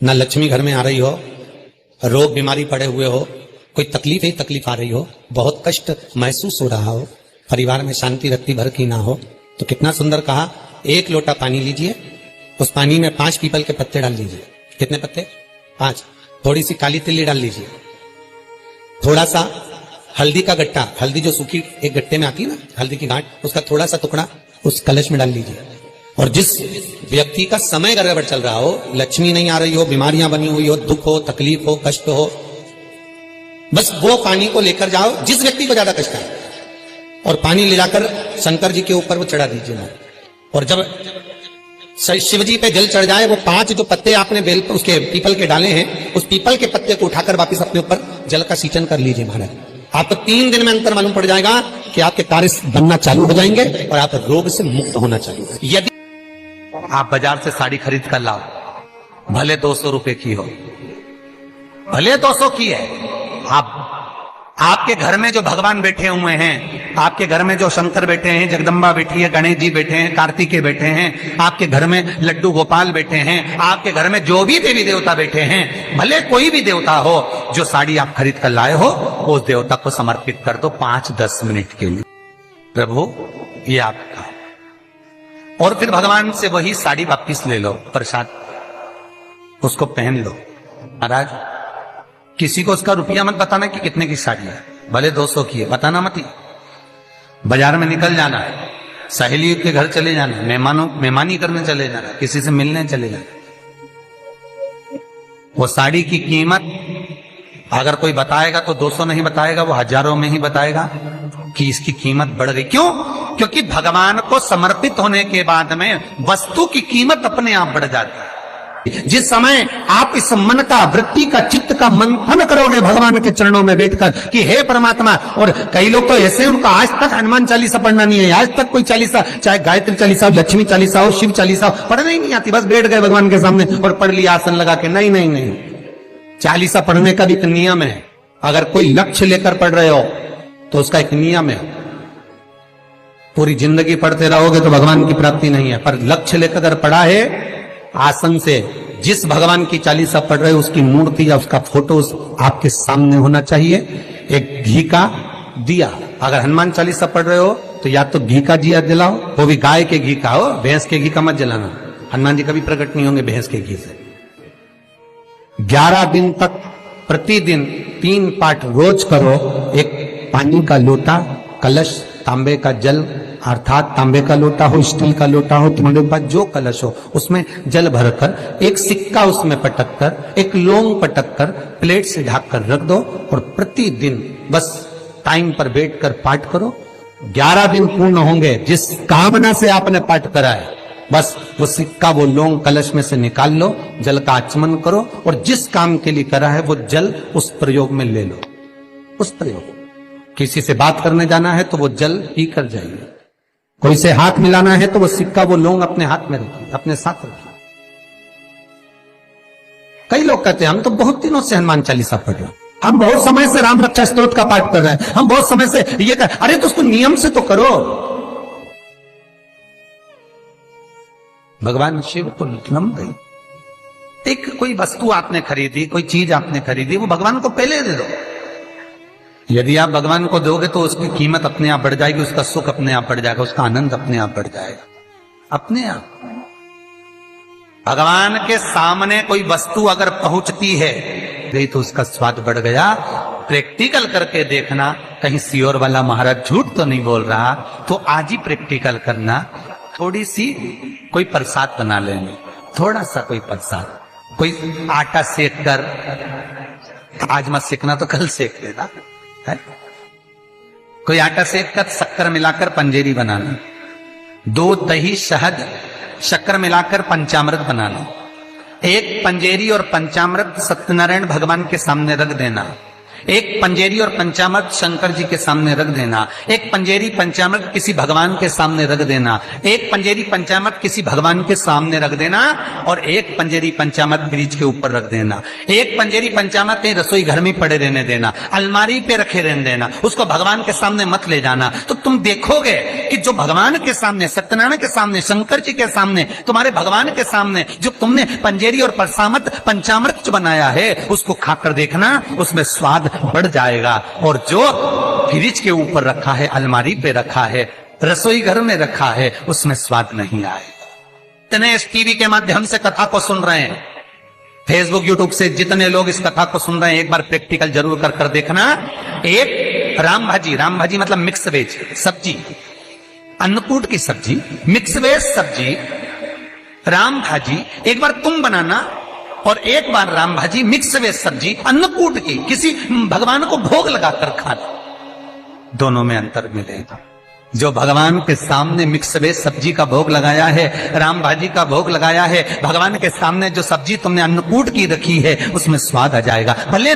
ना लक्ष्मी घर में आ रही हो, रोग बीमारी पड़े हुए हो, कोई तकलीफ ही तकलीफ आ रही हो, बहुत कष्ट महसूस हो रहा हो, परिवार में शांति रत्ती भर की ना हो, तो कितना सुंदर कहा, 1 लोटा पानी लीजिए, उस पानी में 5 पीपल के पत्ते डाल लीजिए। कितने पत्ते? 5। थोड़ी सी काली तिल्ली डाल लीजिए, थोड़ा सा हल्दी का गट्टा, हल्दी जो सूखी एक गट्टे में आती है ना, हल्दी की गांठ, उसका थोड़ा सा टुकड़ा उस कलश में डाल लीजिए। और जिस व्यक्ति का समय गड़बड़ चल रहा हो, लक्ष्मी नहीं आ रही हो, बीमारियां बनी हुई हो, दुख हो, तकलीफ हो, कष्ट हो, बस वो पानी को लेकर जाओ जिस व्यक्ति को ज्यादा कष्ट है, और पानी ले जाकर शंकर जी के ऊपर वो चढ़ा दीजिए। और जब शिव जी पे जल चढ़ जाए, वो 5 जो पत्ते आपने बेल उसके पीपल के डाले हैं, उस पीपल के पत्ते को उठाकर वापस अपने ऊपर जल का सिंचन कर लीजिए महाराज। आपको 3 दिन में अंतर मालूम पड़ जाएगा कि आपके कार्य बनना चालू हो जाएंगे और आप रोग से मुक्त होना चालू हो। यदि आप बाजार से साड़ी खरीद कर लाओ, भले 200 रुपए की हो, भले 200 की है, आपके घर में जो भगवान बैठे हुए हैं, आपके घर में जो शंकर बैठे हैं, जगदम्बा बैठी है, गणेश जी बैठे हैं, कार्तिकेय बैठे हैं, आपके घर में लड्डू गोपाल बैठे हैं, आपके घर में जो भी देवी देवता बैठे हैं, भले कोई भी देवता हो, जो साड़ी आप खरीद कर लाए हो, उस देवता को समर्पित कर दो 5-10 मिनट के लिए, प्रभु ये आपका। और फिर भगवान से वही साड़ी वापिस ले लो, प्रसाद उसको पहन लो। महाराज किसी को उसका रुपया मत बताना कि कितने की साड़ी है, भले 200 की है, बताना मत ही। बाजार में निकल जाना है, सहेलियों के घर चले जाना, मेहमानी करने चले जाना, किसी से मिलने चले जाना। वो साड़ी की कीमत अगर कोई बताएगा तो 200 नहीं बताएगा, वो हजारों में ही बताएगा कि इसकी कीमत बढ़ गई। क्यों? क्योंकि भगवान को समर्पित होने के बाद में वस्तु की कीमत अपने आप बढ़ जाती है। जिस समय आप इस मन का, वृत्ति का, चित्त का मंथन करोगे भगवान के चरणों में बैठकर कि हे परमात्मा, और कई लोग तो ऐसे, उनका आज तक हनुमान चालीसा पढ़ना नहीं है, आज तक कोई चालीसा, चाहे गायत्री चालीसा हो, लक्ष्मी चालीसा हो, शिव चालीसा हो, पढ़ना ही नहीं आती, बस बैठ गए भगवान के सामने और पढ़ लिया आसन लगा के। नहीं नहीं नहीं, चालीसा पढ़ने का भी एक नियम है। अगर कोई लक्ष्य लेकर पढ़ रहे हो तो उसका एक नियम है। पूरी जिंदगी पढ़ते रहोगे तो भगवान की प्राप्ति नहीं है, पर लक्ष्य लेकर अगर पढ़ा है, आसन से जिस भगवान की चालीसा पढ़ रहे हो उसकी मूर्ति या उसका फोटो आपके सामने होना चाहिए। एक घी का दिया, अगर हनुमान चालीसा पढ़ रहे हो तो या तो घी का दिया जलाओ, वो भी गाय के घी का हो, भैंस के घी का मत जलाना, हनुमान जी कभी प्रकट नहीं होंगे भैंस के घी से। 11 दिन तक प्रतिदिन 3 पाठ रोज करो। एक पानी का लोटा, कलश, तांबे का जल, अर्थात तांबे का लोटा हो, स्टील का लोटा हो, तुम्हारे पास जो कलश हो, उसमें जल भरकर, एक सिक्का उसमें पटक कर, एक लौंग पटक कर, प्लेट से ढक कर रख दो और प्रतिदिन बस टाइम पर बैठकर पाठ करो। 11 दिन पूर्ण होंगे, जिस कामना से आपने पाठ करा है, बस वो सिक्का, वो लौंग कलश में से निकाल लो, जल का आचमन करो और जिस काम के लिए करा है वो जल उस प्रयोग में ले लो। उस प्रयोग, किसी से बात करने जाना है तो वो जल पी कर जाइए, कोई से हाथ मिलाना है तो वो सिक्का, वो लौंग अपने हाथ में रखिए, अपने साथ रखिए। कई लोग कहते हैं हम तो बहुत दिनों से हनुमान चालीसा पढ़ रहे हैं, हम बहुत समय से राम रक्षा स्तोत्र का पाठ कर रहे हैं, हम बहुत समय से ये कर, अरे तो उसको नियम से तो करो। भगवान शिव को नम गई। एक कोई वस्तु आपने खरीदी, कोई चीज आपने खरीदी, वो भगवान को पहले दे दो। यदि आप भगवान को दोगे तो उसकी कीमत अपने आप बढ़ जाएगी, उसका सुख अपने आप बढ़ जाएगा, उसका आनंद अपने आप बढ़ जाएगा, अपने आप। भगवान के सामने कोई वस्तु अगर पहुंचती है गई तो उसका स्वाद बढ़ गया। प्रैक्टिकल करके देखना, कहीं सियोर वाला महाराज झूठ तो नहीं बोल रहा, तो आज ही प्रैक्टिकल करना। थोड़ी सी कोई प्रसाद बना लेंगे, थोड़ा सा कोई प्रसाद, कोई आटा सेक कर, आज मत सेकना तो कल सेक लेना है। कोई आटा सेक कर शक्कर मिलाकर पंजेरी बनाना, दूध, दही, शहद, शक्कर मिलाकर पंचामृत बनाना। एक पंजेरी और पंचामृत सत्यनारायण भगवान के सामने रख देना। एक पंजेरी और पंचामृत शंकर जी के सामने रख देना, एक पंजेरी पंचामृत किसी भगवान के सामने रख देना, एक पंजेरी पंचामृत किसी भगवान के सामने रख देना और एक पंजेरी पंचामृत ब्रिज के ऊपर रख देना। एक पंजेरी पंचामृत कहीं रसोई घर में पड़े रहने देना, अलमारी पे रखे रहने देना, उसको भगवान के सामने मत ले जाना। तो तुम देखोगे कि जो भगवान के सामने, सत्यनारायण के सामने, शंकर जी के सामने, तुम्हारे भगवान के सामने जो तुमने पंजेरी और पंचामृत जो बनाया है उसको खाकर देखना, उसमें स्वाद बढ़ जाएगा। और जो फ्रिज के ऊपर रखा है, अलमारी पे रखा है, रसोई घर में रखा है, उसमें स्वाद नहीं आएगा। इतने इस टीवी के माध्यम से कथा को सुन रहे हैं, फेसबुक यूट्यूब से जितने लोग इस कथा को सुन रहे हैं, एक बार प्रैक्टिकल जरूर कर देखना। एक राम भाजी मतलब मिक्स वेज सब्जी, अन्नकूट की सब्जी, मिक्स वेज सब्जी, राम भाजी एक बार तुम बनाना और एक बार राम भाजी मिक्स वेज सब्जी अन्नकूट की किसी भगवान को भोग लगाकर खाना, दोनों में अंतर मिलेगा। जो भगवान के सामने मिक्स वेज सब्जी का भोग लगाया है, राम भाजी का भोग लगाया है, भगवान के सामने जो सब्जी तुमने अन्नकूट की रखी है, उसमें स्वाद आ जाएगा। भले